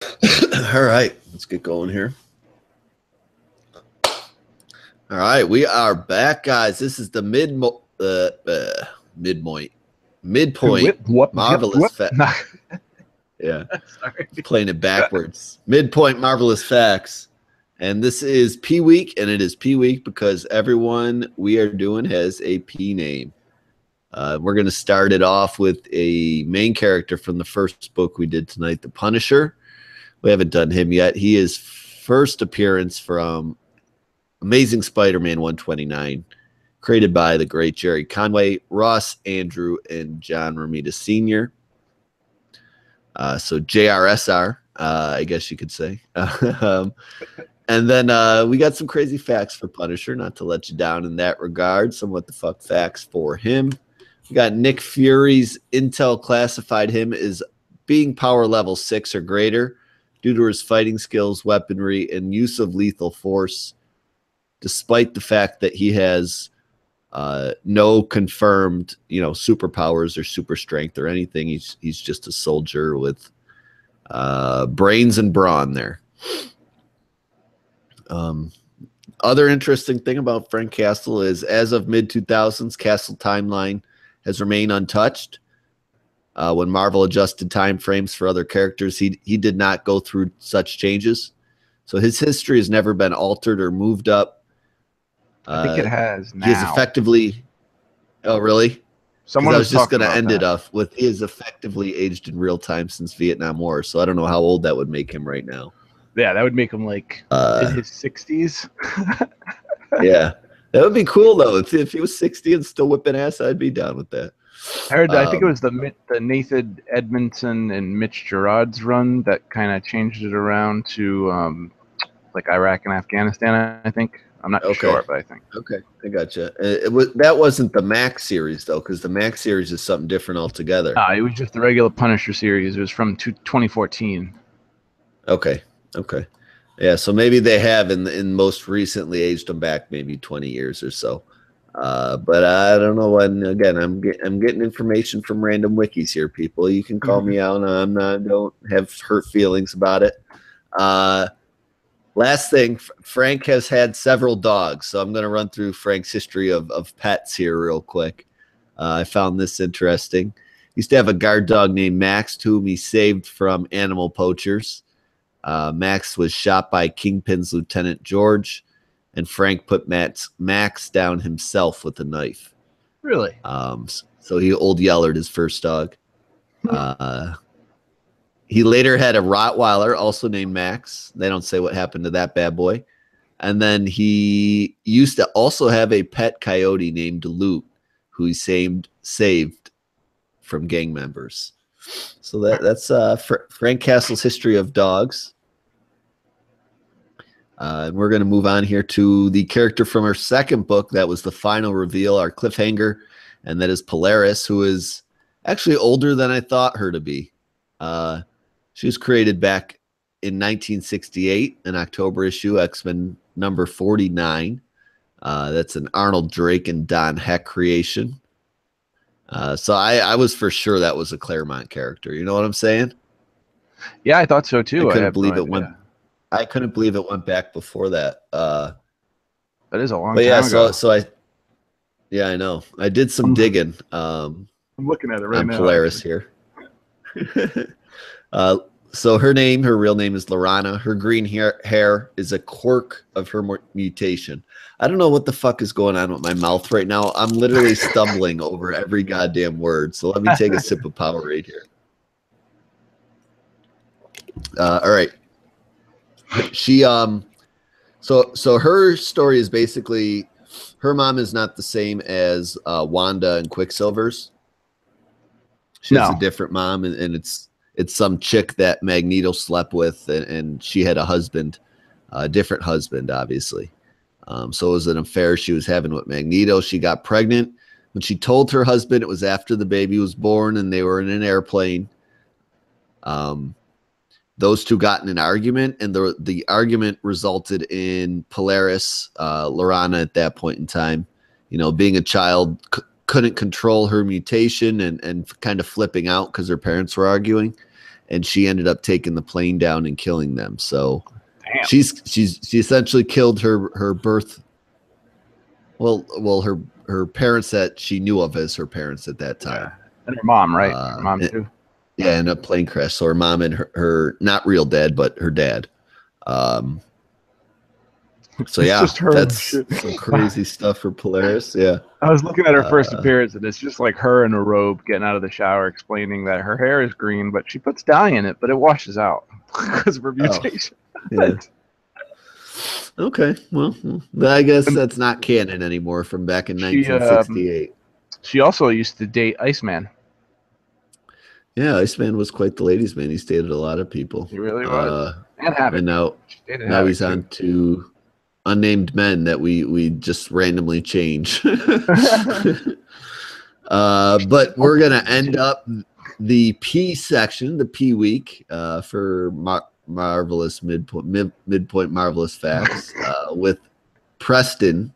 All right, let's get going here. All right, we are back, guys. This is the midpoint marvelous yeah, Sorry. playing it backwards. Midpoint marvelous facts, and this is P week, and it is P week because everyone we are doing has a P name. We're going to start it off with a main character from the first book we did tonight, The Punisher. We haven't done him yet. He is first appearance from Amazing Spider-Man 129, created by the great Jerry Conway, Ross Andrew, and John Romita Sr. So JRSR, I guess you could say. And then we got some crazy facts for Punisher, not to let you down in that regard. Some what the fuck facts for him. We got Nick Fury's intel classified him as being power level 6 or greater due to his fighting skills, weaponry, and use of lethal force, despite the fact that he has no confirmed, superpowers or super strength or anything. He's just a soldier with brains and brawn there. Other interesting thing about Frank Castle is, as of mid-2000s, Castle timeline has remained untouched. When Marvel adjusted time frames for other characters, he did not go through such changes. So his history has never been altered or moved up. I think it has now. He is effectively... Oh, really? Someone I was just going to end it off with, he is effectively aged in real time since Vietnam War. So I don't know how old that would make him right now. Yeah, that would make him like in his 60s. Yeah, that would be cool though. If he was 60 and still whipping ass, I'd be down with that. I heard I think it was the Nathan Edmondson and Mitch Gerard's run that kind of changed it around to like Iraq and Afghanistan. I think. I'm not sure, but I think. Okay, I gotcha. That wasn't the Max series though, because the Max series is something different altogether. It was just the regular Punisher series. It was from 2014. Okay. Yeah, so maybe they have in most recently aged them back maybe 20 years or so. But I don't know when. Again, I'm getting information from random wikis here, people. You can call me out. Don't have hurt feelings about it. Last thing, Frank has had several dogs, so I'm going to run through Frank's history of pets here real quick. I found this interesting. He used to have a guard dog named Max, whom he saved from animal poachers. Max was shot by Kingpin's Lieutenant George, and Frank put Max down himself with a knife. Really? So he old yellered his first dog. He later had a Rottweiler, also named Max. They don't say what happened to that bad boy. And then he used to also have a pet coyote named Loot, who he saved from gang members. So that's Frank Castle's history of dogs. And we're going to move on here to the character from our second book. That was the final reveal, our cliffhanger, and that is Polaris, who is actually older than I thought her to be. She was created back in 1968, an October issue, X-Men number 49. That's an Arnold Drake and Don Heck creation. So I was for sure that was a Claremont character. You know what I'm saying? Yeah, I thought so too. I couldn't believe it went. I couldn't believe it went back before that. That is a long time ago. Yeah, I know. I did some digging. I'm looking at it right now. Polaris here. So her real name is Lorana. Her green hair is a quirk of her mutation. I don't know what the fuck is going on with my mouth right now. I'm literally stumbling over every goddamn word. So let me take a sip of Powerade here. All right. She so her story is basically her mom is not the same as Wanda and Quicksilver's. She has a different mom, and it's some chick that Magneto slept with, and she had a husband, a different husband, obviously. So it was an affair she was having with Magneto. She got pregnant. When she told her husband, it was after the baby was born, and they were in an airplane. Those two got in an argument, and the argument resulted in Polaris, Lorana at that point in time, being a child, couldn't control her mutation and kind of flipping out because her parents were arguing. and she ended up taking the plane down and killing them. So Damn. she essentially killed her birth. Well, her parents that she knew of as her parents at that time. Yeah. And her mom, right? Her mom too. Yeah, in a plane crash. So her mom and her not real dad, but her dad. So yeah, just her that's some crazy stuff for Polaris. Yeah. I was looking at her first appearance, and it's just like her in a robe getting out of the shower, explaining that her hair is green, but she puts dye in it, but it washes out because of her mutation. Yeah. Okay, well, I guess that's not canon anymore from back in 1968. She also used to date Iceman. Yeah, Iceman was quite the ladies' man. He dated a lot of people. He really was. And now he's on to unnamed men that we just randomly change. But we're gonna end up the P section, the P week, for marvelous midpoint marvelous facts with Preston,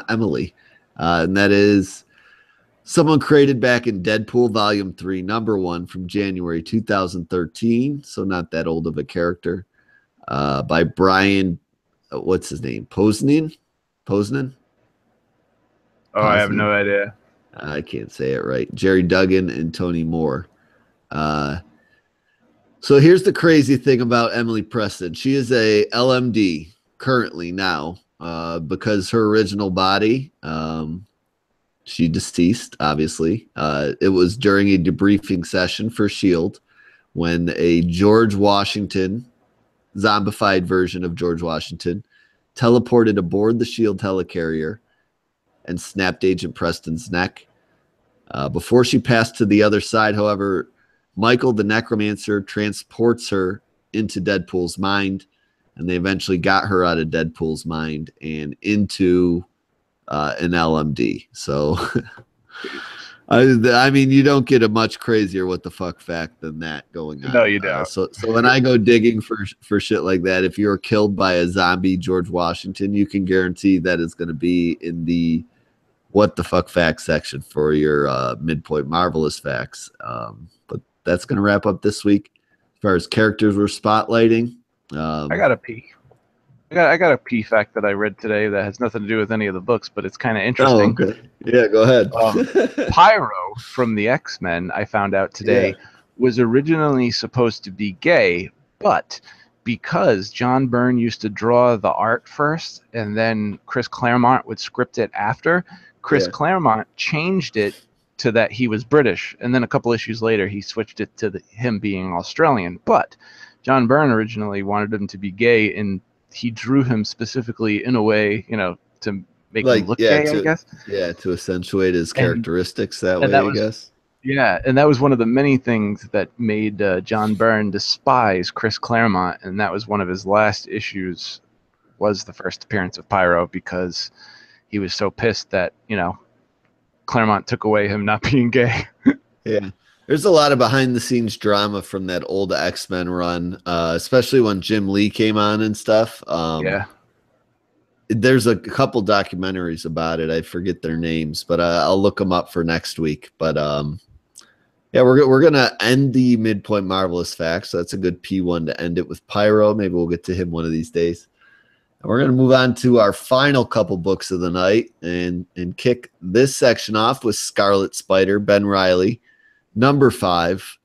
Emily, and that is someone created back in Deadpool Volume 3, number 1 from January 2013, so not that old of a character, by Brian, what's his name? Posnan? Oh, I have no idea. I can't say it right. Jerry Duggan and Tony Moore. So here's the crazy thing about Emily Preston. She is a LMD currently now because her original body, she deceased, obviously. It was during a debriefing session for S.H.I.E.L.D. when a George Washington, zombified version of George Washington, teleported aboard the S.H.I.E.L.D. helicarrier and snapped Agent Preston's neck. Before she passed to the other side, however, Michael, the necromancer, transports her into Deadpool's mind, and they eventually got her out of Deadpool's mind and into an LMD. So, I mean, you don't get a much crazier what the fuck fact than that going on. No, you don't. So when I go digging for shit like that, if you're killed by a zombie George Washington, you can guarantee that it's going to be in the what the fuck facts section for your midpoint marvelous facts. But that's going to wrap up this week as far as characters we're spotlighting. I got a P. I got a P fact that I read today that has nothing to do with any of the books, but it's kind of interesting. Oh, okay. Yeah, go ahead. Pyro from the X-Men, I found out today, was originally supposed to be gay, but because John Byrne used to draw the art first, and then Chris Claremont would script it after, Chris Claremont changed it to that he was British, and then a couple issues later, he switched it to him being Australian. But John Byrne originally wanted him to be gay, and he drew him specifically in a way, to make him look gay, I guess. Yeah, to accentuate his characteristics that way, I guess. Yeah, and that was one of the many things that made John Byrne despise Chris Claremont, and that was one of his last issues, was the first appearance of Pyro, because he was so pissed that, Claremont took away him not being gay. Yeah. There's a lot of behind-the-scenes drama from that old X-Men run, especially when Jim Lee came on and stuff. There's a couple documentaries about it. I forget their names, but I'll look them up for next week. But yeah, we're gonna end the midpoint marvelous facts. So that's a good P1 to end it with. Pyro. Maybe we'll get to him one of these days. And we're gonna move on to our final couple books of the night and kick this section off with Scarlet Spider, Ben Reilly, number 5.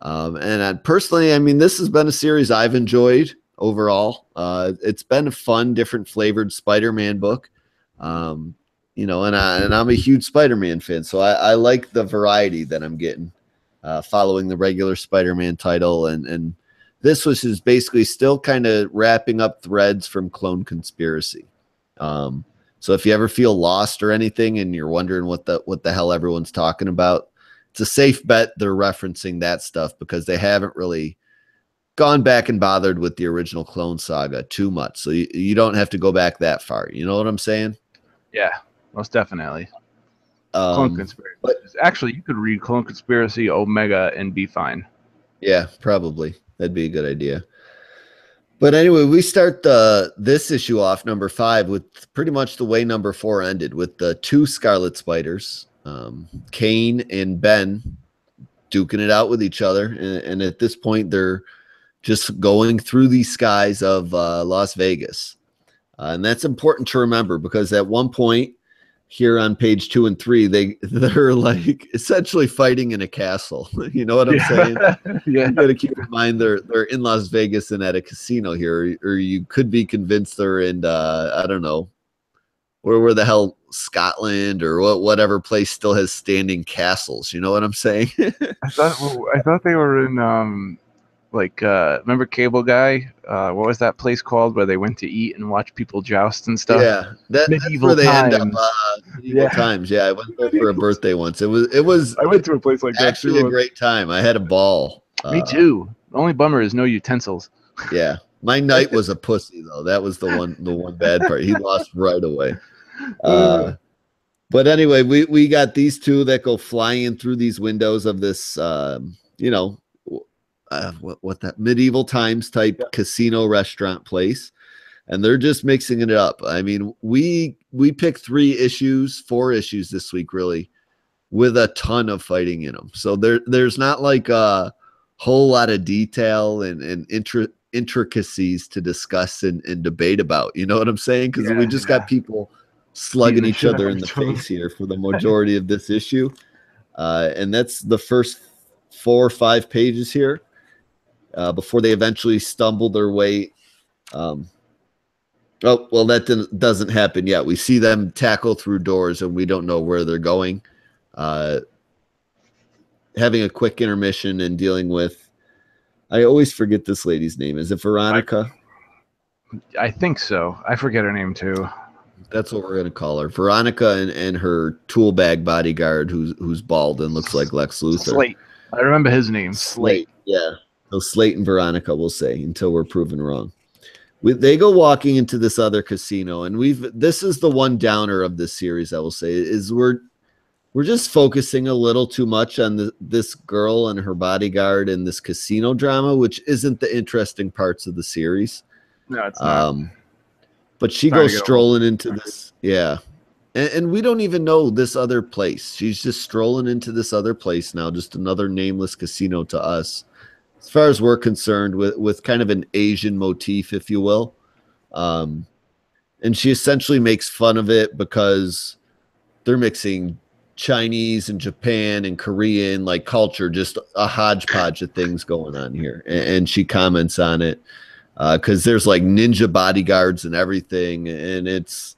And personally, I mean, this has been a series I've enjoyed overall. It's been a fun, different flavored Spider-Man book. And I'm a huge Spider-Man fan, so I like the variety that I'm getting following the regular Spider-Man title. And this was just basically still kind of wrapping up threads from Clone Conspiracy. So if you ever feel lost or anything and you're wondering what the hell everyone's talking about, it's a safe bet they're referencing that stuff because they haven't really gone back and bothered with the original Clone Saga too much. So you don't have to go back that far. You know what I'm saying? Yeah, most definitely. Clone Conspiracy. Actually, you could read Clone Conspiracy Omega and be fine. Yeah, probably. That'd be a good idea. But anyway, we start this issue off, number 5, with pretty much the way number 4 ended, with the 2 Scarlet Spiders, Kane and Ben, duking it out with each other. And at this point, they're just going through the skies of Las Vegas. And that's important to remember because at one point here on page 2 and 3, they're like essentially fighting in a castle. You know what I'm saying? Yeah. You got to keep in mind they're in Las Vegas and at a casino here, or you could be convinced they're in I don't know where the hell, Scotland or whatever place still has standing castles. You know what I'm saying? I thought they were in remember Cable Guy? What was that place called where they went to eat and watch people joust and stuff? Yeah, that's where they end up. Medieval times. Yeah, I went there for a birthday once. It was. I went to a place like that actually a great time. I had a ball. Me too. The only bummer is no utensils. Yeah, my knight was a pussy though. That was the one bad part. He lost right away. But anyway, we got these two that go flying through these windows of this, what that medieval times type casino restaurant place, and they're just mixing it up. I mean, we picked 4 issues this week, really, with a ton of fighting in them. So there's not like a whole lot of detail and intricacies to discuss and debate about. You know what I'm saying? Because we just got people slugging each other in the face here for the majority of this issue. And that's the first 4 or 5 pages here. Before they eventually stumble their way. Oh, well, that doesn't happen yet. We see them tackle through doors, and we don't know where they're going. Having a quick intermission and dealing with, I always forget this lady's name. Is it Veronica? I think so. I forget her name too. That's what we're going to call her. Veronica and her tool bag bodyguard who's bald and looks like Lex Luthor. Slate. I remember his name. Slate. Yeah. So Slate and Veronica, we'll say, until we're proven wrong. They go walking into this other casino, and this is the one downer of this series, I will say, is we're just focusing a little too much on this girl and her bodyguard and this casino drama, which isn't the interesting parts of the series. No, it's not. But she goes strolling into this, and we don't even know this other place. She's just strolling into this other place now, just another nameless casino to us. As far as we're concerned, with kind of an Asian motif, if you will. And she essentially makes fun of it because they're mixing Chinese and Japan and Korean like culture, just a hodgepodge of things going on here. And she comments on it because there's like ninja bodyguards and everything. And it's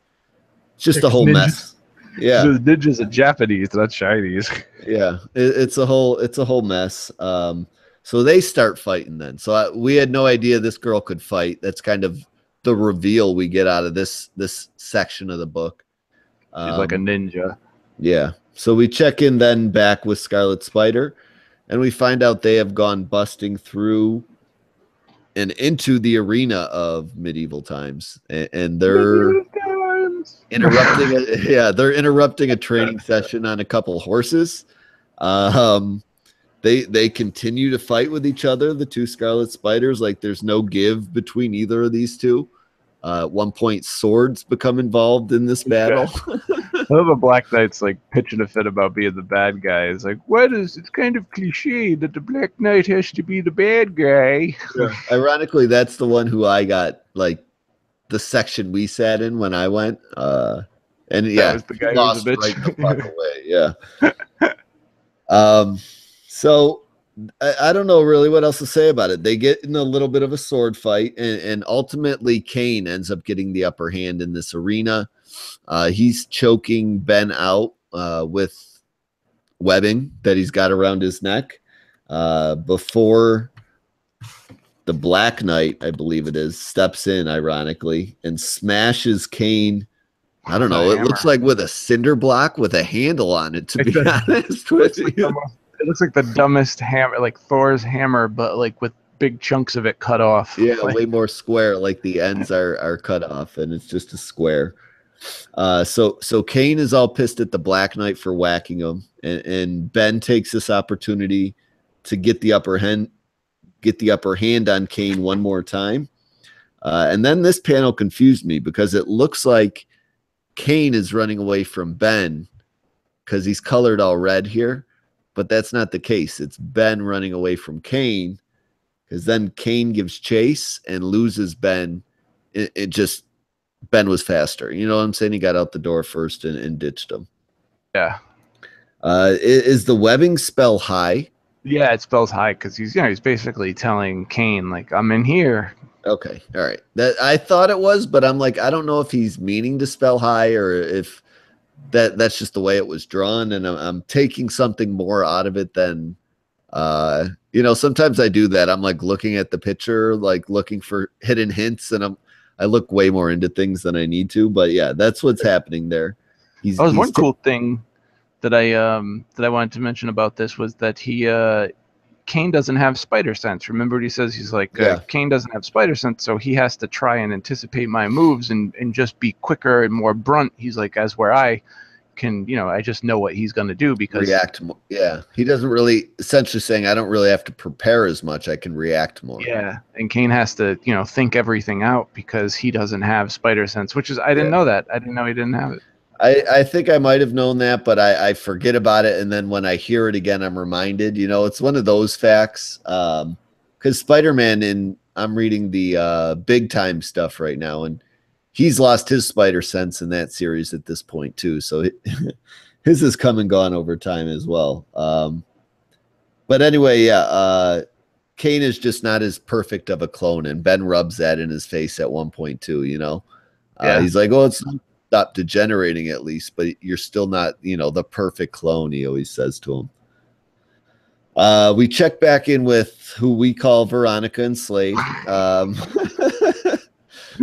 just a whole mess. Yeah. The ninjas are Japanese, not Chinese. Yeah. It's a whole mess. So they start fighting then. So we had no idea this girl could fight. That's kind of the reveal we get out of this section of the book. She's like a ninja. Yeah. So we check in then back with Scarlet Spider, and we find out they have gone busting through and into the arena of medieval times. And they're interrupting they're interrupting a training session on a couple horses. They continue to fight with each other, the two Scarlet Spiders, like there's no give between either of these two. At one point, swords become involved in this battle. I love the Black Knight's like pitching a fit about being the bad guy. It's like, it's kind of cliche that the Black Knight has to be the bad guy. Yeah. Ironically, that's the one who I got, like, the section we sat in when I went. And yeah, that was the guy who was a bitch. Right the fuck away. Yeah. So I don't know really what else to say about it. They get in a little bit of a sword fight, and ultimately Kane ends up getting the upper hand in this arena. He's choking Ben out with webbing that he's got around his neck before the Black Knight, I believe it is, steps in, ironically, and smashes Kane. I don't know. It looks like with a cinder block with a handle on it, to be honest with you. It looks like the dumbest hammer, like Thor's hammer, but like with big chunks of it cut off. Yeah, way more square. Like the ends are cut off, and it's just a square. So Kane is all pissed at the Black Knight for whacking him, and Ben takes this opportunity to get the upper hand on Kane one more time. And then this panel confused me because it looks like Kane is running away from Ben because he's colored all red here. but that's not the case. It's Ben running away from Kane, because then Kane gives chase and loses Ben. It just, Ben was faster. You know what I'm saying? He got out the door first and ditched him. Yeah. Is the webbing spell high? Yeah, it spells high because he's basically telling Kane, like, I'm in here. Okay, all right. That I thought it was, but I'm like, I don't know if he's meaning to spell high or if that's just the way it was drawn, and I'm taking something more out of it than sometimes I do that. I'm like looking at the picture, like looking for hidden hints, and I look way more into things than I need to. But yeah, that's what's happening there. One cool thing that I wanted to mention about this was that Kane doesn't have spider sense. Remember what he says? He's like, Kane doesn't have spider sense, so he has to try and anticipate my moves and just be quicker and more brunt. He's like, as where I can, I just know what he's going to do because react more. Yeah, he doesn't really, essentially saying, I don't really have to prepare as much. I can react more. Yeah, and Kane has to, think everything out because he doesn't have spider sense, which is, I didn't know that. I didn't know he didn't have it. I think I might have known that, but I forget about it. And then when I hear it again, I'm reminded, it's one of those facts. Because Spider-Man I'm reading the big time stuff right now, and he's lost his spider sense in that series at this point too. So his has come and gone over time as well. But anyway, yeah, Kane is just not as perfect of a clone, and Ben rubs that in his face at one point too. He's like, "Oh, it's stop degenerating at least, but you're still not, the perfect clone," he always says to him. We check back in with who we call Veronica and Slade.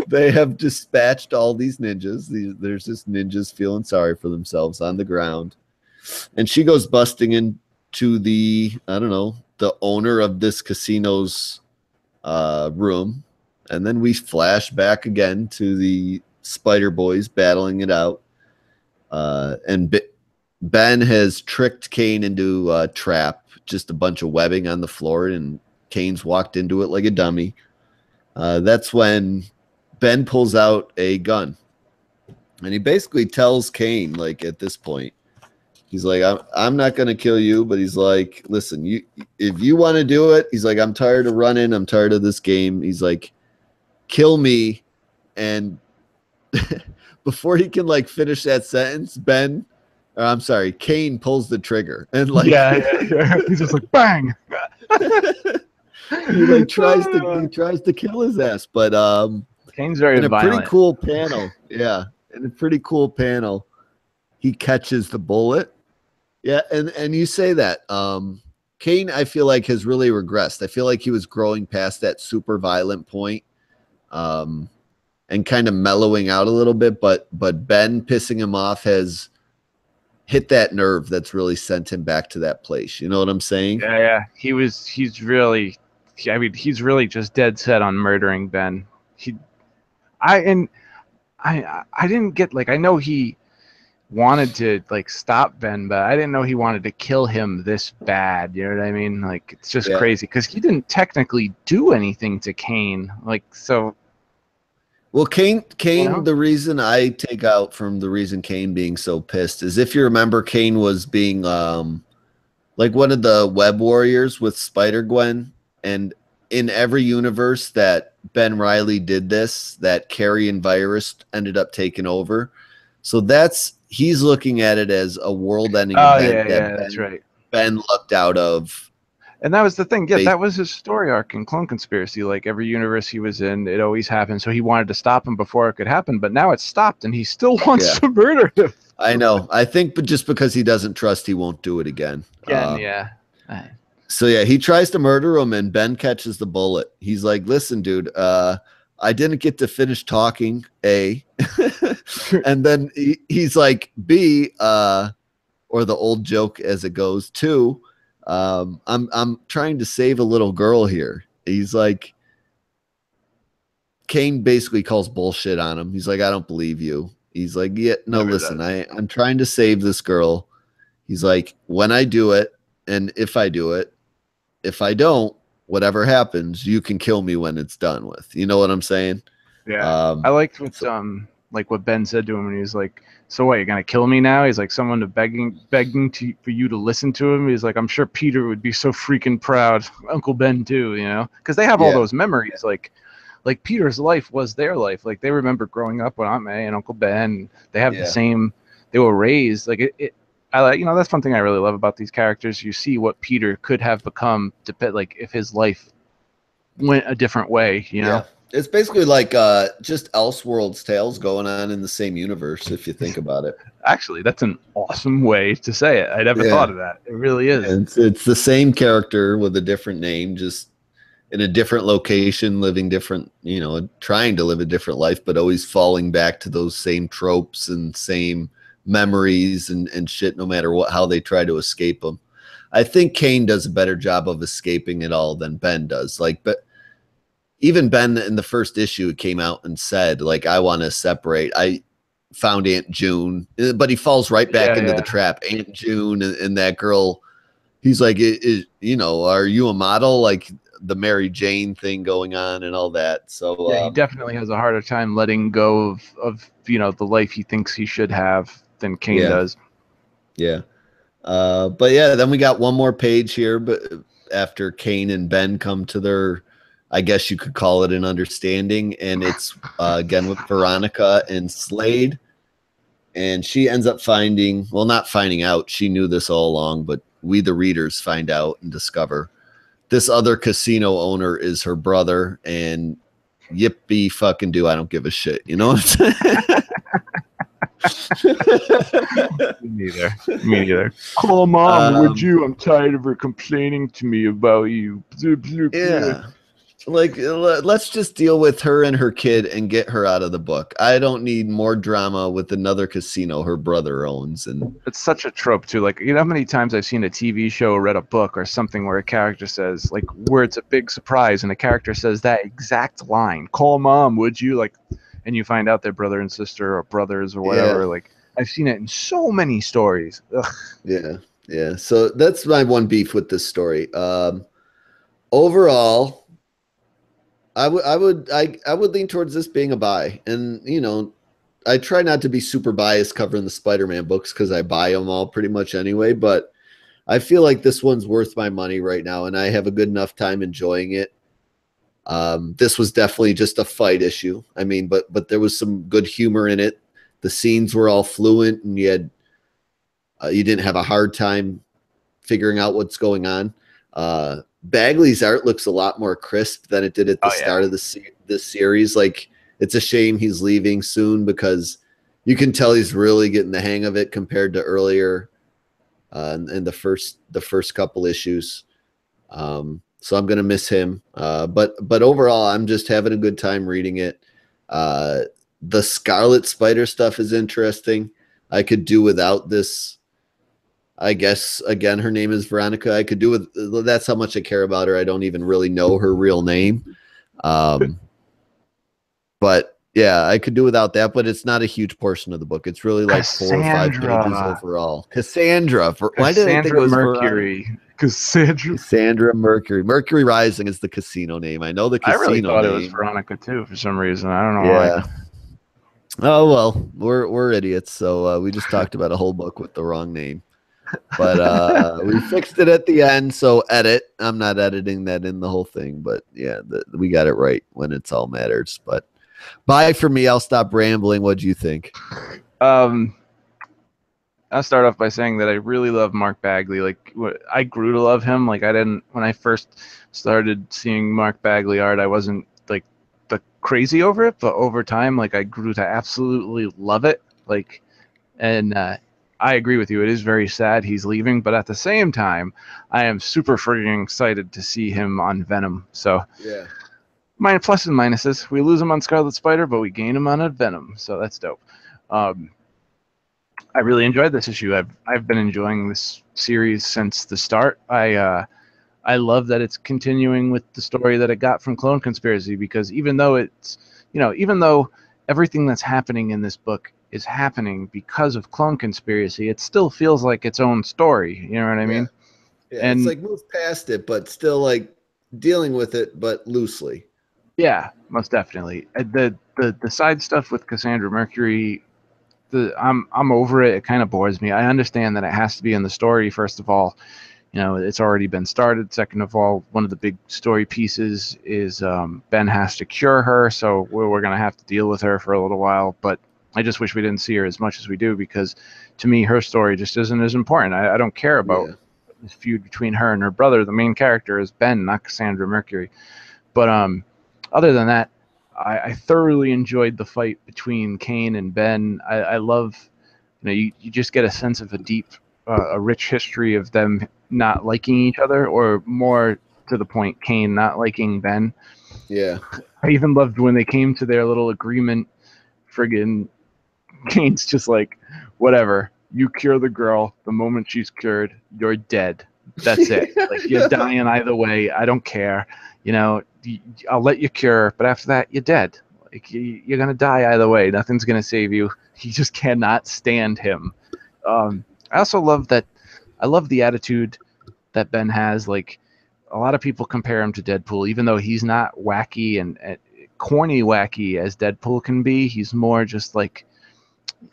They have dispatched all these ninjas. There's just ninjas feeling sorry for themselves on the ground. And she goes busting into the owner of this casino's room. And then we flash back again to the Spider Boys battling it out. And Ben has tricked Kane into a trap, just a bunch of webbing on the floor, and Kane's walked into it like a dummy. That's when Ben pulls out a gun, and he basically tells Kane, like, at this point, he's like, I'm not going to kill you, but he's like, listen, if you want to do it, he's like, I'm tired of running. I'm tired of this game. He's like, kill me. And before he can like finish that sentence, Kane pulls the trigger and like, yeah. He's just like, bang. He like tries to kill his ass, but Kane's very violent. Pretty cool panel. Yeah, in a pretty cool panel, he catches the bullet. Yeah, and you say that Kane, I feel like, has really regressed. I feel like he was growing past that super violent point, and kind of mellowing out a little bit. But Ben pissing him off has hit that nerve that's really sent him back to that place. You know what I'm saying? Yeah. He's really just dead set on murdering Ben. I didn't get, like, I know he wanted to like stop Ben, but I didn't know he wanted to kill him this bad. You know what I mean? Like, it's just crazy because he didn't technically do anything to Kane. Like, so. Well, Kane, the reason I take out from the reason Kane being so pissed is, if you remember, Kane was being like one of the web warriors with Spider-Gwen, and in every universe that Ben Reilly did this, that carrion virus ended up taking over. So he's looking at it as a world-ending event that's right. Ben lucked out of. And that was the thing. Yeah, that was his story arc in Clone Conspiracy. Like, every universe he was in, it always happened. So he wanted to stop him before it could happen. But now it's stopped, and he still wants to murder him. I know. I think, but just because he doesn't trust, he won't do it again. Yeah. So yeah, he tries to murder him, and Ben catches the bullet. He's like, "Listen, dude, I didn't get to finish talking, A." And then he's like, "B," or the old joke as it goes, "2, I'm trying to save a little girl here." He's like, Kane basically calls bullshit on him. He's like, "I don't believe you." He's like, "Yeah, no, listen, I'm trying to save this girl." He's like, "When I do it, and if I do it, if I don't, whatever happens, you can kill me when it's done with." You know what I'm saying? Yeah. I liked what like what Ben said to him, and he's like, "So what? You're gonna kill me now?" He's like, "Someone begging for you to listen to him." He's like, "I'm sure Peter would be so freaking proud, Uncle Ben too, you know, because they have all those memories, like Peter's life was their life. Like they remember growing up with Aunt May and Uncle Ben. They have the same. They were raised like it. I like, you know, that's one thing I really love about these characters. You see what Peter could have become, like if his life went a different way, you know. It's basically like just Elseworlds tales going on in the same universe, if you think about it. Actually, that's an awesome way to say it. I never thought of that. It really is. It's the same character with a different name, just in a different location, living different, you know, trying to live a different life, but always falling back to those same tropes and same memories and shit, no matter how they try to escape them. I think Kane does a better job of escaping it all than Ben does. Like, but even Ben in the first issue came out and said, like, I want to separate. I found Aunt June, but he falls right back into the trap. Aunt June and that girl. He's like, you know, are you a model? Like the Mary Jane thing going on and all that. So yeah, he definitely has a harder time letting go of you know, the life he thinks he should have than Kane does. Yeah. But yeah, then we got one more page here, but after Kane and Ben come to their, I guess you could call it an understanding, and it's again with Veronica and Slade, and she ends up finding, well, not finding out, she knew this all along, but we the readers find out and discover this other casino owner is her brother, and yippee fucking do, I don't give a shit, you know what I'm saying? Me neither. Call Mom, would you? I'm tired of her complaining to me about you. Yeah. Like, let's just deal with her and her kid and get her out of the book. I don't need more drama with another casino her brother owns. And it's such a trope too. Like, you know how many times I've seen a TV show or read a book or something where a character says, like, where it's a big surprise and a character says that exact line, call Mom, would you? Like, and you find out they're brother and sister or brothers or whatever. Like, I've seen it in so many stories. Ugh. Yeah. So that's my one beef with this story. Overall, I would lean towards this being a buy. And, you know, I try not to be super biased covering the Spider-Man books because I buy them all pretty much anyway, but I feel like this one's worth my money right now, and I have a good enough time enjoying it. This was definitely just a fight issue. I mean, but there was some good humor in it. The scenes were all fluent, and you didn't have a hard time figuring out what's going on. Bagley's art looks a lot more crisp than it did at the start of this series. Like, it's a shame he's leaving soon because you can tell he's really getting the hang of it compared to earlier in the first couple issues. So I'm gonna miss him. But overall, I'm just having a good time reading it. The Scarlet Spider stuff is interesting. I could do without this. I guess, again, her name is Veronica. I could do with, that's how much I care about her. I don't even really know her real name. But yeah, I could do without that, but it's not a huge portion of the book. It's really like 4 or 5 pages overall. Cassandra. Why did I think it was Mercury? Cassandra Mercury. Mercury Rising is the casino name. I know the casino name. I really thought it was Veronica too for some reason. I don't know why. Oh, well, we're idiots. So we just talked about a whole book with the wrong name. But we fixed it at the end, so edit. I'm not editing that in the whole thing, but yeah, we got it right when it's all matters. But bye for me. I'll stop rambling. What do you think? I'll start off by saying that I really love Mark Bagley. Like, I grew to love him. Like, I didn't, when I first started seeing Mark Bagley art, I wasn't like the crazy over it, but over time, like, I grew to absolutely love it. Like, and I agree with you. It is very sad he's leaving, but at the same time, I am super freaking excited to see him on Venom. So yeah, pluses and minuses. We lose him on Scarlet Spider, but we gain him on a Venom. So that's dope. I really enjoyed this issue. I've been enjoying this series since the start. I love that it's continuing with the story that it got from Clone Conspiracy, because even though it's, you know, even though everything that's happening in this book is happening because of Clone Conspiracy, it still feels like its own story. You know what I mean? Yeah, and it's like moved past it, but still like dealing with it, but loosely. Yeah, most definitely. The side stuff with Cassandra Mercury, I'm over it. It kind of bores me. I understand that it has to be in the story. First of all, it's already been started. Second of all, one of the big story pieces is Ben has to cure her, so we're going to have to deal with her for a little while. But I just wish we didn't see her as much as we do, because to me, her story just isn't as important. I don't care about this feud between her and her brother. The main character is Ben, not Cassandra Mercury. But other than that, I thoroughly enjoyed the fight between Kane and Ben. I love, you just get a sense of a rich history of them not liking each other, or more to the point, Kane not liking Ben. Yeah. I even loved when they came to their little agreement. Friggin' Kane's just like, whatever. You cure the girl. The moment she's cured, you're dead. That's it. Like, you're dying either way. I don't care. I'll let you cure, but after that, you're dead. Like, you're gonna die either way. Nothing's gonna save you. You just cannot stand him. I also love that. I love the attitude that Ben has. Like, a lot of people compare him to Deadpool, even though he's not wacky and corny wacky as Deadpool can be. He's more just like,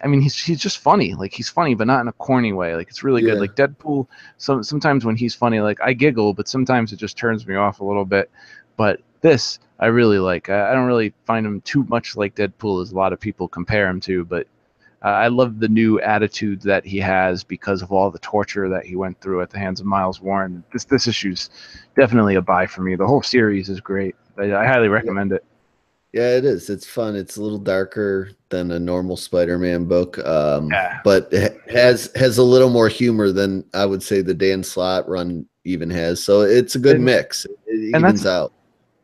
I mean, he's just funny. Like, he's funny, but not in a corny way. Like, it's really good. Like, Deadpool, sometimes when he's funny, like, I giggle, but sometimes it just turns me off a little bit. But this, I really like. I don't really find him too much like Deadpool, as a lot of people compare him to. But I love the new attitude that he has because of all the torture that he went through at the hands of Miles Warren. This issue's definitely a buy for me. The whole series is great. I highly recommend it. Yeah, it is. It's fun. It's a little darker than a normal Spider-Man book, but it has a little more humor than I would say the Dan Slott run even has. So it's a good mix. It evens out.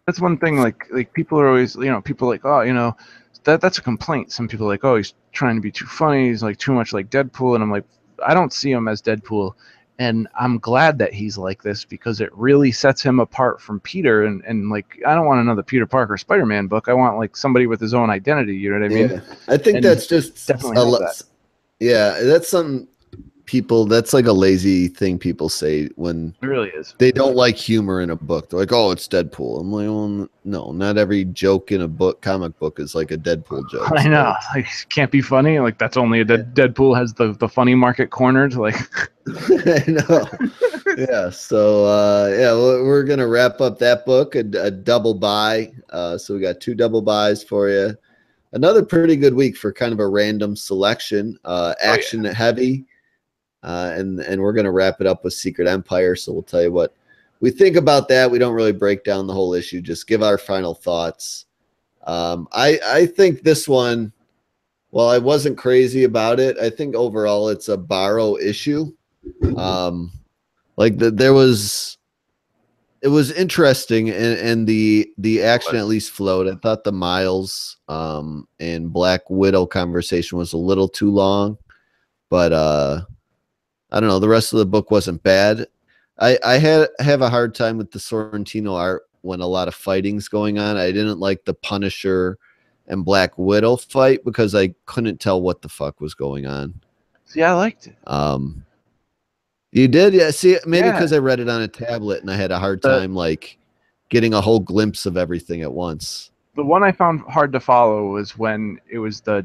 That's one thing. Like people are always, people are like, oh, that's a complaint. Some people are like, oh, he's trying to be too funny. He's like too much like Deadpool, and I'm like, I don't see him as Deadpool. And I'm glad that he's like this, because it really sets him apart from Peter. And like, I don't want another Peter Parker Spider-Man book. I want like somebody with his own identity. You know what I mean? Yeah, I think that's just Yeah, that's something that's like a lazy thing people say when it really is. They don't like humor in a book. They're like, oh, it's Deadpool. I'm like, well, no, not every joke in a comic book is like a Deadpool joke. I know, like, can't be funny. Like, that's only Deadpool has the funny market cornered. Like, I know. Yeah. So we're gonna wrap up that book, a double buy. So we got 2 double buys for you. Another pretty good week for kind of a random selection. Action heavy. And we're going to wrap it up with Secret Empire. So we'll tell you what we think about that. We don't really break down the whole issue, just give our final thoughts. I think this one, well, I wasn't crazy about it. I think overall it's a borrow issue. It was interesting, and the action at least flowed. I thought the Miles and Black Widow conversation was a little too long, but I don't know. The rest of the book wasn't bad. I have a hard time with the Sorrentino art when a lot of fighting's going on. I didn't like the Punisher and Black Widow fight because I couldn't tell what the fuck was going on. See, I liked it. You did? Yeah. See, maybe because I read it on a tablet and I had a hard time like getting a whole glimpse of everything at once. The one I found hard to follow was when it was the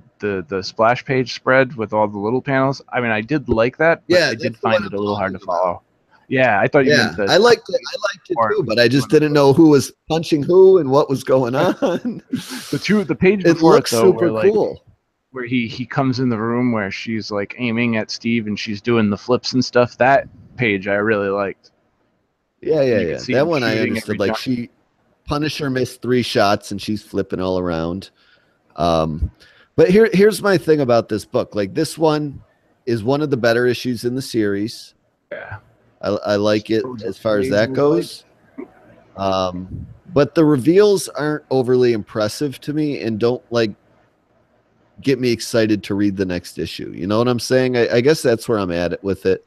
splash page spread with all the little panels. I mean, I did like that, but I did find it a little hard to follow. Yeah, I thought you meant I liked it too, but I just didn't know who was punching who and what was going on. The page before it looks super cool. Where he comes in the room where she's like aiming at Steve and she's doing the flips and stuff. That page I really liked. Yeah. That one I understood. Like Punisher missed 3 shots and she's flipping all around. But here's my thing about this book. Like, this one is one of the better issues in the series. Yeah. I like it as far as that goes. But the reveals aren't overly impressive to me and don't like get me excited to read the next issue. You know what I'm saying? I guess that's where I'm at with it.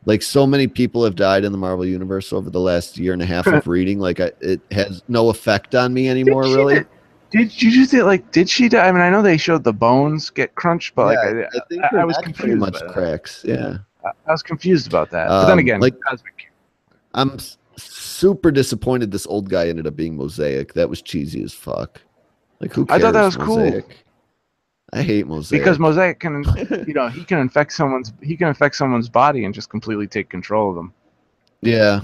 Like, so many people have died in the Marvel Universe over the last year and a half of reading. Like, it has no effect on me anymore, really. Did you just say, like, did she die? I mean, I know they showed the bones get crunched, but I think I was confused. Pretty much cracks. Yeah. I was confused about that. But then again, like, I'm super disappointed this old guy ended up being Mosaic. That was cheesy as fuck. Like, who cares? I thought that was Mosaic? cool. I hate Mosaic because Mosaic can, he can infect someone's body and just completely take control of them. Yeah.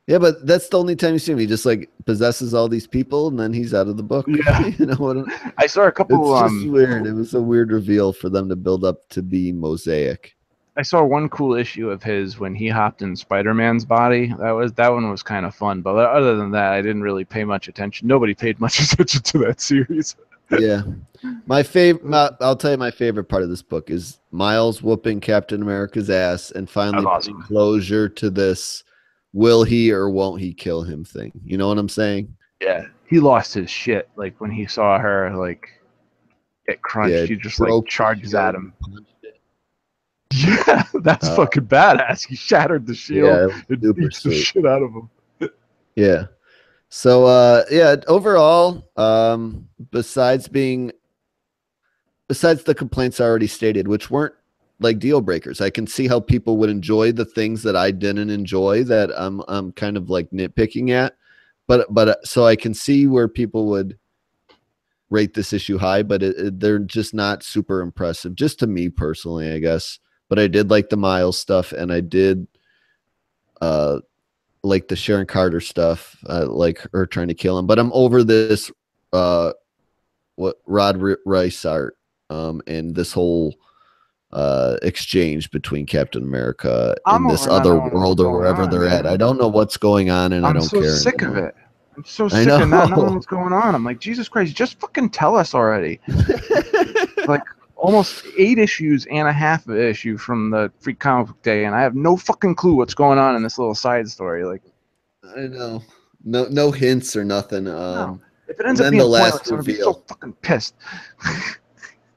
Yeah, but that's the only time you see him. He just like possesses all these people, and then he's out of the book. Yeah, you know what? I saw a couple. It's just weird. It was a weird reveal for them to build up to be Mosaic. I saw one cool issue of his when he hopped in Spider-Man's body. That one was kind of fun. But other than that, I didn't really pay much attention. Nobody paid much attention to that series. Yeah, my favorite. I'll tell you, my favorite part of this book is Miles whooping Captain America's ass and finally putting closure to this will he or won't he kill him thing. You know what I'm saying? Yeah, he lost his shit like when he saw her like get crunched. Yeah, he just like charges at him. Yeah, that's fucking badass. He shattered the shield and beat the shit out of him. Yeah. So yeah, overall, besides the complaints I already stated, which weren't like deal breakers, I can see how people would enjoy the things that I didn't enjoy that I'm kind of like nitpicking at. But so I can see where people would rate this issue high, but they're just not super impressive, just to me personally, I guess. But I did like the Miles stuff, and I did like the Sharon Carter stuff, like her trying to kill him. But I'm over this what Rod Rice art and this whole exchange between Captain America in this other world or wherever they're at. I don't know what's going on, and I don't care. I'm so sick of it. I'm so sick of not knowing what's going on. I'm like, Jesus Christ, just fucking tell us already. Like almost 8 issues and a half of issue from the Free Comic Book Day, and I have no fucking clue what's going on in this little side story. Like, I know, no hints or nothing. No. If it ends up being pointless, I'm gonna be so fucking pissed.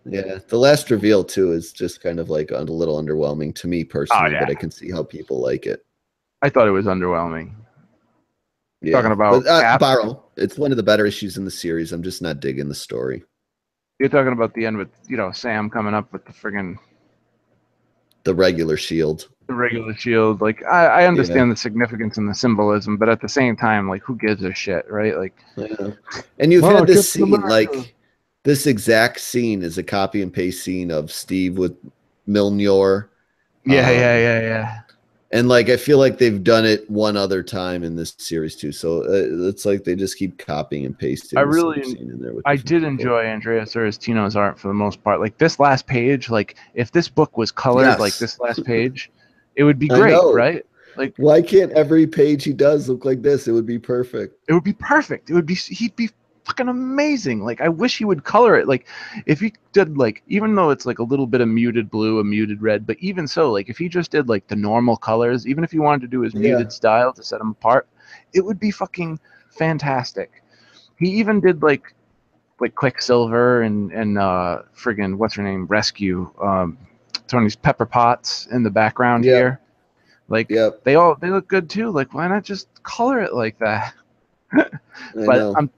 Yeah, the last reveal too is just kind of like a little underwhelming to me personally, but I can see how people like it. I thought it was underwhelming. Yeah, talking about Barrow. It's one of the better issues in the series. I'm just not digging the story. You're talking about the end with, Sam coming up with the friggin' the regular shield. The regular shield. Like, I understand the significance and the symbolism, but at the same time, like, who gives a shit, right? Like, and you've had this scene, like, this exact scene is a copy and paste scene of Steve with Mjolnir. Yeah. And like, I feel like they've done it one other time in this series too. So it's like they just keep copying and pasting. I did enjoy Andrea Sorrentino's art for the most part. Like this last page, like if this book was colored like this last page, it would be great, right? Like, why can't every page he does look like this? It would be perfect. It would be perfect. He'd be fucking amazing. Like, I wish he would color it. Like, if he did, like, even though it's like a little bit of muted blue, a muted red, but even so, like, if he just did like the normal colors, even if he wanted to do his muted style to set them apart, it would be fucking fantastic. He even did like Quicksilver and friggin' what's her name, Rescue, Tony's Pepper Potts in the background here. Like, they look good too. Like, why not just color it like that? But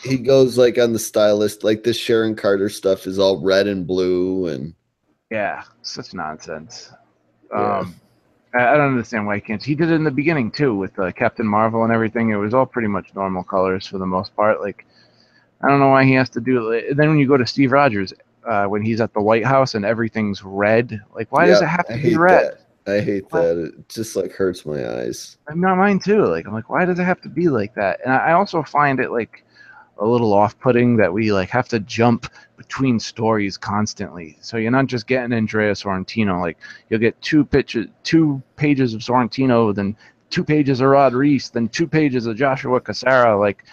he goes like on the stylist, like this Sharon Carter stuff is all red and blue, and such nonsense. I don't understand why he can't. He did it in the beginning too with Captain Marvel and everything. It was all pretty much normal colors for the most part. Like, I don't know why he has to do it. And then when you go to Steve Rogers, when he's at the White House and everything's red, like, why does it have to be red? I hate that. It just like hurts my eyes. Not mine too. Like, I'm like, why does it have to be like that? And I also find it like a little off-putting that we like have to jump between stories constantly. So you're not just getting Andrea Sorrentino. Like, you'll get 2 pages of Sorrentino, then 2 pages of Rod Reese, then 2 pages of Joshua Cassara. Like,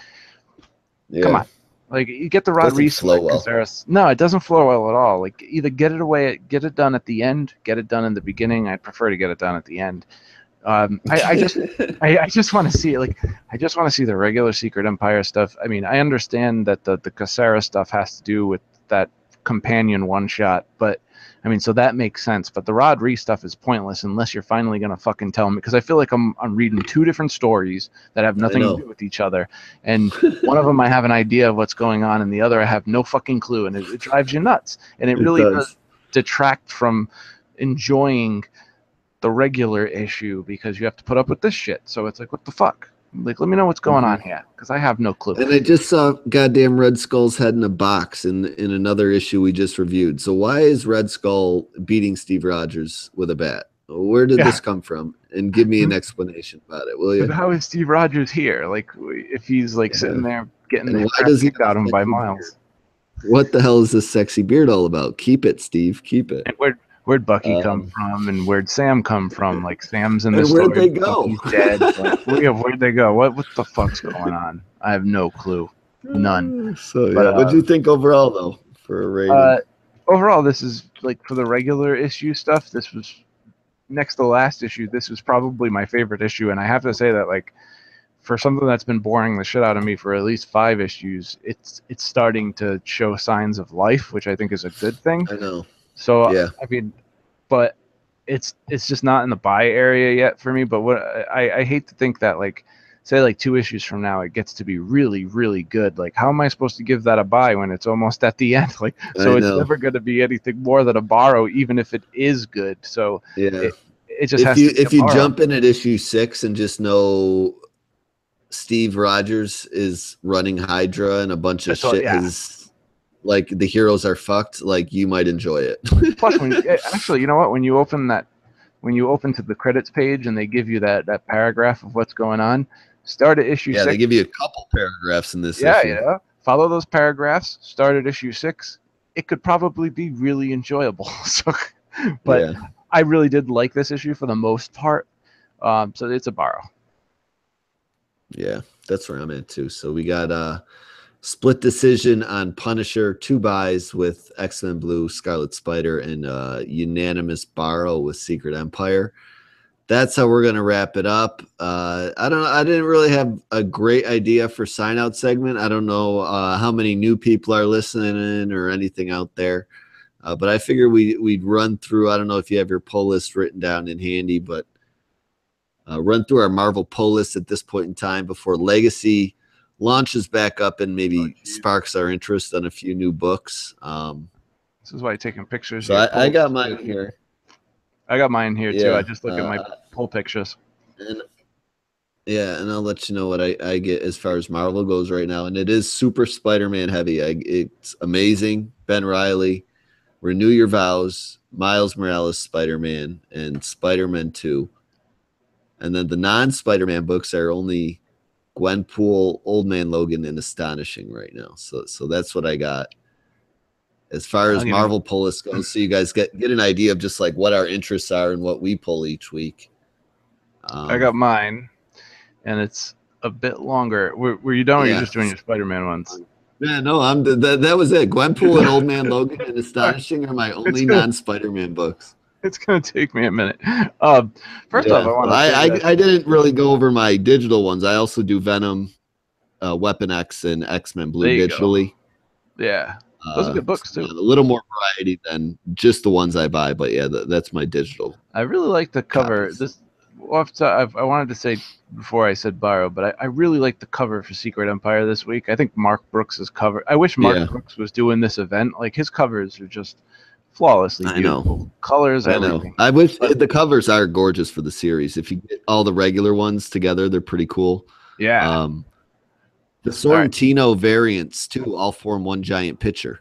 come on. Like, you get the Rod Reese flow well. No, it doesn't flow well at all. Like, either get it done at the end, get it done in the beginning. I prefer to get it done at the end. I just want to see it. Like, I just want to see the regular Secret Empire stuff. I mean, I understand that the Cassara stuff has to do with that companion one shot, but I mean, so that makes sense. But the Rod Reese stuff is pointless unless you're finally gonna fucking tell me, because I feel like I'm reading 2 different stories that have nothing to do with each other, and one of them I have an idea of what's going on, and the other I have no fucking clue, and it drives you nuts, and it really does detract from enjoying the regular issue because you have to put up with this shit. So it's like, what the fuck? Like, let me know what's going on here because I have no clue. And I just saw goddamn Red Skull's head in a box in another issue we just reviewed. So why is Red Skull beating Steve Rogers with a bat? Where did this come from? And give me an explanation about it, will you? But how is Steve Rogers here? Like, if he's like sitting there getting the why does he kicked out of him by Miles? What the hell is this sexy beard all about? Keep it, Steve. Keep it. And where'd Bucky come from, and where'd Sam come from? Like, Sam's in this story. Where'd they go? Bucky's dead. Like, where'd they go? What the fuck's going on? I have no clue. None. So yeah, what'd you think overall though for a rating? Overall, this is like for the regular issue stuff. This was next to the last issue. This was probably my favorite issue, and I have to say that like for something that's been boring the shit out of me for at least 5 issues, it's starting to show signs of life, which I think is a good thing. I know. So yeah, I mean, but it's just not in the buy area yet for me. But what I hate to think that like, say like 2 issues from now it gets to be really really good. Like, how am I supposed to give that a buy when it's almost at the end? Like, so it's never going to be anything more than a borrow, even if it is good. So yeah, it just if you jump in at issue 6 and just know Steve Rogers is running Hydra and a bunch of shit is. Like the heroes are fucked, like you might enjoy it. Plus, actually, you know what? When you open to the credits page and they give you that paragraph of what's going on, start at issue 6. Yeah, they give you a couple paragraphs in this issue. Yeah. Follow those paragraphs. Start at issue 6. It could probably be really enjoyable. So, but I really did like this issue for the most part. So it's a borrow. Yeah, that's where I'm at too. So we got split decision on Punisher, 2 buys with X-Men Blue, Scarlet Spider, and unanimous borrow with Secret Empire. That's how we're gonna wrap it up. I don't know. I didn't really have a great idea for sign out segment. I don't know how many new people are listening or anything out there, but I figured we'd run through. I don't know if you have your poll list written down in handy, but run through our Marvel poll list at this point in time before Legacy launches back up and maybe sparks our interest on a few new books. This is why I'm taking pictures. So I got mine here. I got mine here too. I just look at my poll pictures. And I'll let you know what I get as far as Marvel goes right now. And it is super Spider-Man heavy. It's amazing. Ben Reilly, Renew Your Vows, Miles Morales Spider-Man, and Spider-Man 2. And then the non-Spider-Man books are only Gwenpool, Old Man Logan, and Astonishing right now. So that's what I got as far as Marvel pull list goes. So you guys get an idea of just like what our interests are and what we pull each week. I got mine, and it's a bit longer. Were you done, or you're just doing your Spider-Man ones? Yeah, no, that was it. Gwenpool and Old Man Logan and Astonishing are my only non-Spider-Man books. It's going to take me a minute. First off, I didn't really go over my digital ones. I also do Venom, Weapon X, and X-Men Blue digitally. Go. Yeah, those are good books too. A little more variety than just the ones I buy, but yeah, that's my digital. I really like the cover. Copies. I wanted to say before I said borrow, but I really like the cover for Secret Empire this week. I think Mark Brooks's cover. I wish Mark Brooks was doing this event. Like, his covers are just flawlessly beautiful. I know. Colors, everything. I wish the covers are gorgeous for the series. If you get all the regular ones together, they're pretty cool. Yeah. The Sorrentino variants too all form one giant picture.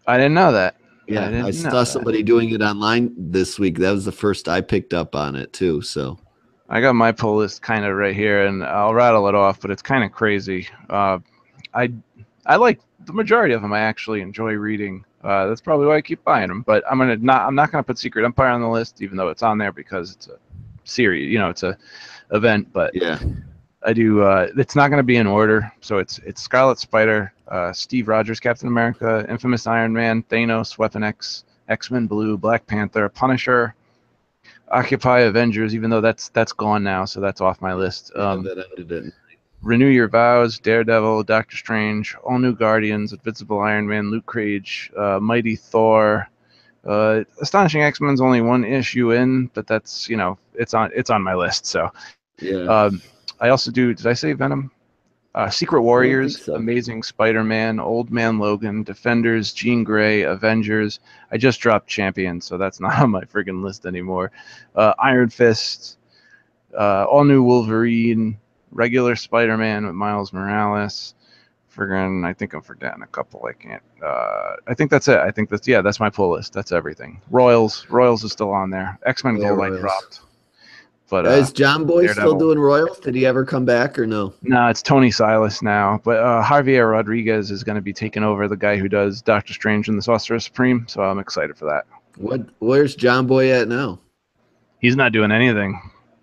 I didn't know that. Yeah, I saw somebody doing it online this week. That was the first I picked up on it too. So I got my pull list kind of right here, and I'll rattle it off, but it's kind of crazy. I like the majority of them. I actually enjoy reading. That's probably why I keep buying them. But I'm not gonna put Secret Empire on the list, even though it's on there because it's a series. You know, it's a event. But yeah, I do. It's not gonna be in order. So it's Scarlet Spider, Steve Rogers, Captain America, Infamous Iron Man, Thanos, Weapon X, X-Men Blue, Black Panther, Punisher, Occupy Avengers. Even though that's gone now, so that's off my list. That ended it. Renew Your Vows, Daredevil, Doctor Strange, All New Guardians, Invincible Iron Man, Luke Cage, Mighty Thor. Astonishing X-Men's only one issue in, but that's, it's on my list. So yeah. I also do. Did I say Venom? Secret Warriors, Amazing Spider-Man, Old Man Logan, Defenders, Jean Grey, Avengers. I just dropped Champion, so that's not on my friggin' list anymore. Iron Fist, all new Wolverine, regular Spider-Man with Miles Morales. I think I'm forgetting a couple. I can't. I think that's it. I think that's my pull list. That's everything. Royals is still on there. X-Men Gold I dropped. But is John Boy still doing Royals? Did he ever come back or no? No, it's Tony Silas now. But Javier Rodriguez is going to be taking over, the guy who does Doctor Strange and the Sorcerer Supreme. So I'm excited for that. Where's John Boy at now? He's not doing anything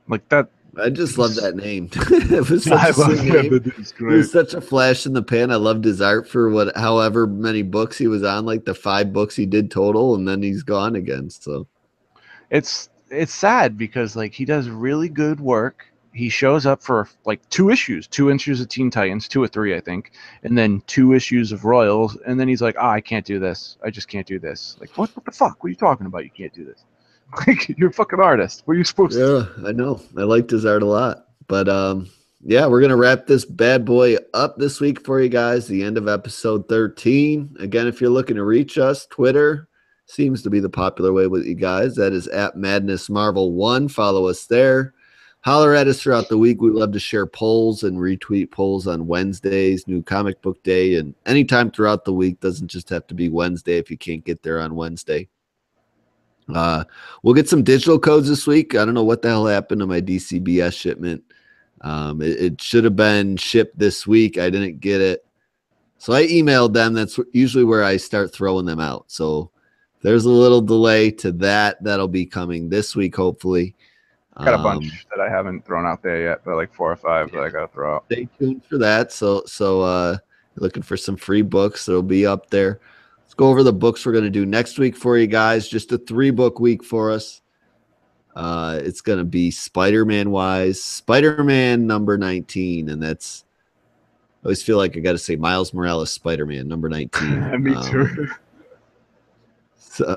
like that. I just love that name. It was such a sweet name. It was such a flash in the pan. I loved his art for however many books he was on, like the 5 books he did total, and then he's gone again. So it's sad because like he does really good work. He shows up for like 2 issues of Teen Titans, 2 or 3, I think, and then 2 issues of Royals, and then he's like, I can't do this. I just can't do this. Like, what the fuck? What are you talking about? You can't do this. Like, you're a fucking artist. What are you supposed to do? Yeah, I know. I liked his art a lot. But yeah, we're going to wrap this bad boy up this week for you guys. The end of episode 13. Again, if you're looking to reach us, Twitter seems to be the popular way with you guys. That is at Madness Marvel 1. Follow us there. Holler at us throughout the week. We love to share polls and retweet polls on Wednesdays, New Comic Book Day, and anytime throughout the week. Doesn't just have to be Wednesday if you can't get there on Wednesday. We'll get some digital codes this week. I don't know what the hell happened to my DCBS shipment. It should have been shipped this week. I didn't get it. So I emailed them. That's usually where I start throwing them out. So there's a little delay to that. That'll be coming this week, hopefully. Got a bunch that I haven't thrown out there yet, but like 4 or 5 that I got to throw out. Stay tuned for that. So looking for some free books that'll be up there. Let's go over the books we're going to do next week for you guys. Just a 3-book week for us. It's going to be Spider-Man wise, Spider-Man number 19. And that's, I always feel like I got to say Miles Morales, Spider-Man number 19. Me too.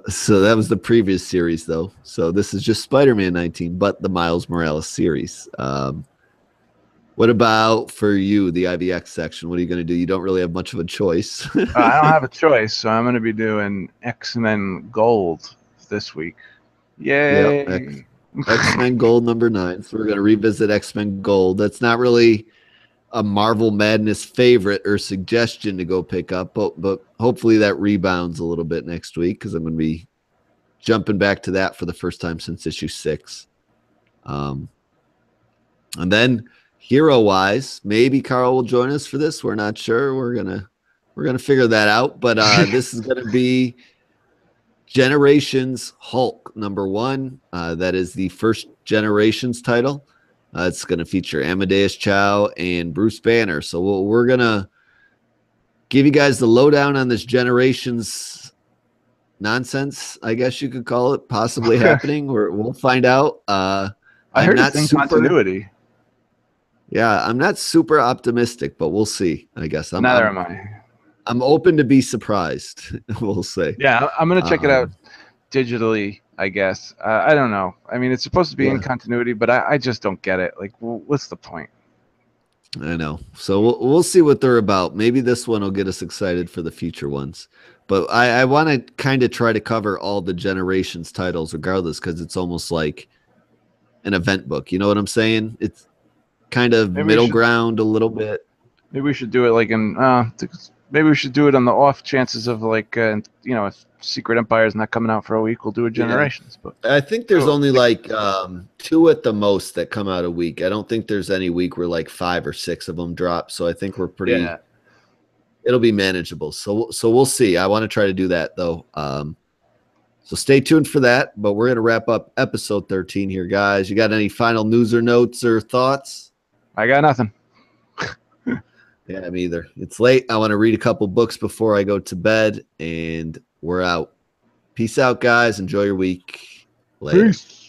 So that was the previous series though. So this is just Spider-Man 19, but the Miles Morales series. What about for you, the IVX section? What are you going to do? You don't really have much of a choice. I don't have a choice, so I'm going to be doing X-Men Gold this week. Yay! Yep, X-Men Gold number 9. So we're going to revisit X-Men Gold. That's not really a Marvel Madness favorite or suggestion to go pick up, but hopefully that rebounds a little bit next week because I'm going to be jumping back to that for the first time since issue 6. And then hero-wise, maybe Carl will join us for this. We're not sure. We're gonna figure that out. But this is gonna be Generations Hulk number 1. That is the first Generations title. It's gonna feature Amadeus Cho and Bruce Banner. So we're gonna give you guys the lowdown on this Generations nonsense, I guess you could call it, possibly happening. We'll find out. I heard it's in continuity. Yeah, I'm not super optimistic, but we'll see. I guess neither am I. I'm open to be surprised. We'll say. Yeah, I'm gonna check it out digitally. I guess I don't know. I mean, it's supposed to be in continuity, but I just don't get it. Like, what's the point? I know. So we'll see what they're about. Maybe this one will get us excited for the future ones. But I want to kind of try to cover all the Generations titles, regardless, because it's almost like an event book. You know what I'm saying? It's kind of middle ground a little bit. Maybe we should do it like in maybe we should do it on the off chances of like if Secret Empire's not coming out for a week, we'll do a Generations book. I think there's only like 2 at the most that come out a week. I don't think there's any week where like 5 or 6 of them drop. So I think we're pretty it'll be manageable. So we'll see. I want to try to do that though. So stay tuned for that, but we're going to wrap up episode 13 here, guys. You got any final news or notes or thoughts? I got nothing. Yeah, me either. It's late. I want to read a couple books before I go to bed, and we're out. Peace out, guys. Enjoy your week. Later. Peace.